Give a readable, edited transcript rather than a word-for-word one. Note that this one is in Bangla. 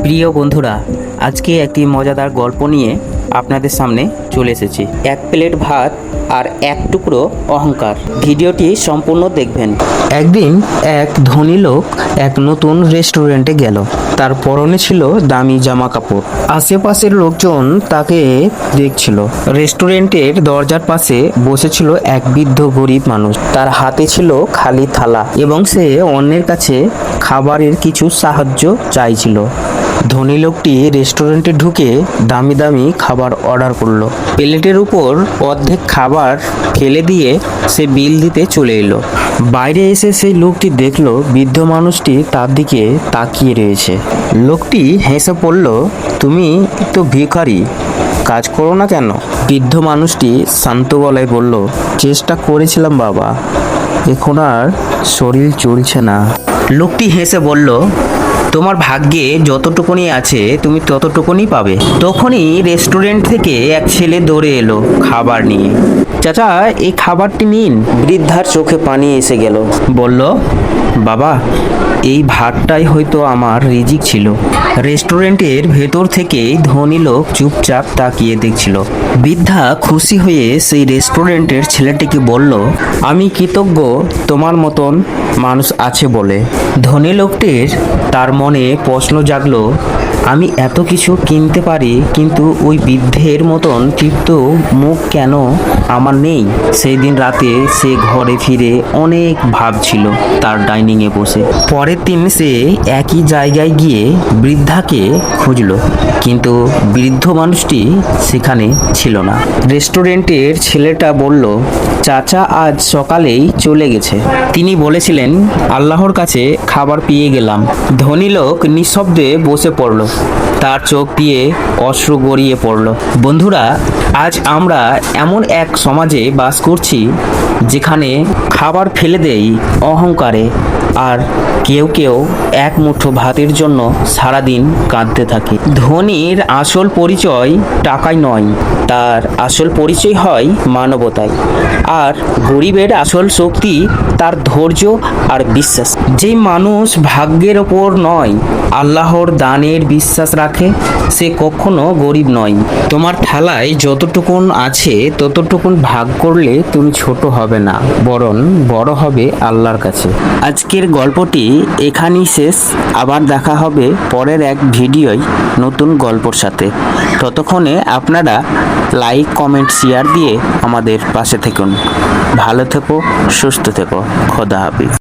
প্রিয় বন্ধুরা, আজকে একটি মজাদার গল্প নিয়ে আপনাদের সামনে চলে এসেছি। এক প্লেট ভাত আর এক টুকরো অহংকার। ভিডিওটি সম্পূর্ণ দেখবেন। একদিন এক ধনী লোক এক নতুন রেস্টুরেন্টে গেল। তার পরনে ছিল দামি জামা কাপড়। আশেপাশের লোকজন তাকে দেখছিল। রেস্টুরেন্টের দরজার পাশে বসেছিল এক বৃদ্ধ গরিব মানুষ। তার হাতে ছিল খালি থালা এবং সে অন্যের কাছে খাবারের কিছু সাহায্য চাইছিল। ধনী লোকটি রেস্টুরেন্টে ঢুকে দামি দামি খাবার অর্ডার করলো। প্লেটের উপর অর্ধেক খাবার ফেলে দিয়ে সে বিল দিতে চলে এলো। বাইরে এসে সেই লোকটি দেখলো বৃদ্ধ মানুষটি তার দিকে তাকিয়ে রয়েছে। লোকটি হেসে পড়ল, তুমি তো ভিখারি, কাজ করো না কেন? বৃদ্ধ মানুষটি শান্ত গলায় বলল, চেষ্টা করেছিলাম বাবা, এখন আর শরীর চলছে না। লোকটি হেসে বলল, তোমার ভাগ্যে যতটুকুনি আছে তুমি ততটুকুনি পাবে। তখনই রেস্টুরেন্ট থেকে এক ছেলে দৌড়ে এলো খাবার নিয়ে। চাচা, এই খাবারটি নিন। বৃদ্ধার চোখে পানি এসে গেল। বলল, বাবা, এই ভাতটাই হয়তো আমার রিজিক ছিল। রেস্টুরেন্টের ভেতর থেকে ধনী লোক চুপচাপ তাকিয়ে দেখছিল। বৃদ্ধা খুশি হয়ে সেই রেস্টুরেন্টের ছেলেটিকে বলল, আমি কৃতজ্ঞ তোমার মতন মানুষ আছে বলে। ধনী লোকটির তার মনে প্রশ্ন জাগলো, আমি এত কিছু কিনতে পারি কিন্তু ওই বৃদ্ধের মতন তৃপ্ত মুখ কেন আমার নেই? সেই দিন রাতে সে ঘরে ফিরে অনেক ভাবছিল তার ডাইনিংয়ে বসে। পরের দিন সে একই জায়গায় গিয়ে বৃদ্ধাকে খুঁজল, কিন্তু বৃদ্ধ মানুষটি সেখানে ছিল না। রেস্টুরেন্টের ছেলেটা বলল, চাচা আজ সকালেই চলে গেছে। তিনি বলেছিলেন আল্লাহর কাছে খাবার পেয়ে গেলাম। ধনী লোক নিঃশব্দে বসে পড়ল, তার চোখ দিয়ে অশ্রু গড়িয়ে পড়ল। বন্ধুরা, আজ আমরা এমন এক সমাজে বাস করছি যেখানে খাবার ফেলে দেই অহংকারে, আর কেউ কেউ এক মুঠো ভাতের জন্য সারাদিন কাঁদতে থাকে। ধনীর আসল পরিচয় টাকায় নয়, তার আসল পরিচয় হয় মানবতায়। আর গরিবের আসল শক্তি তার ধৈর্য আর বিশ্বাস। যে মানুষ ভাগ্যের ওপর নয়, আল্লাহর দানের বিশ্বাস রাখে, সে কখনো গরিব নয়। তোমার থালায় যতটুকুন আছে ততটুকুন ভাগ করলে তুমি ছোট হবে না, বরং বড় হবে আল্লাহর কাছে। আজকের গল্পটি এখানেই শেষ। আবার দেখা হবে পরের এক ভিডিওয় নতুন গল্পর সাথে। ততক্ষণে আপনারা লাইক, কমেন্ট, শেয়ার দিয়ে আমাদের পাশে থাকুন। ভালো থেকো, সুস্থ থেকো। খোদা হাফেজ।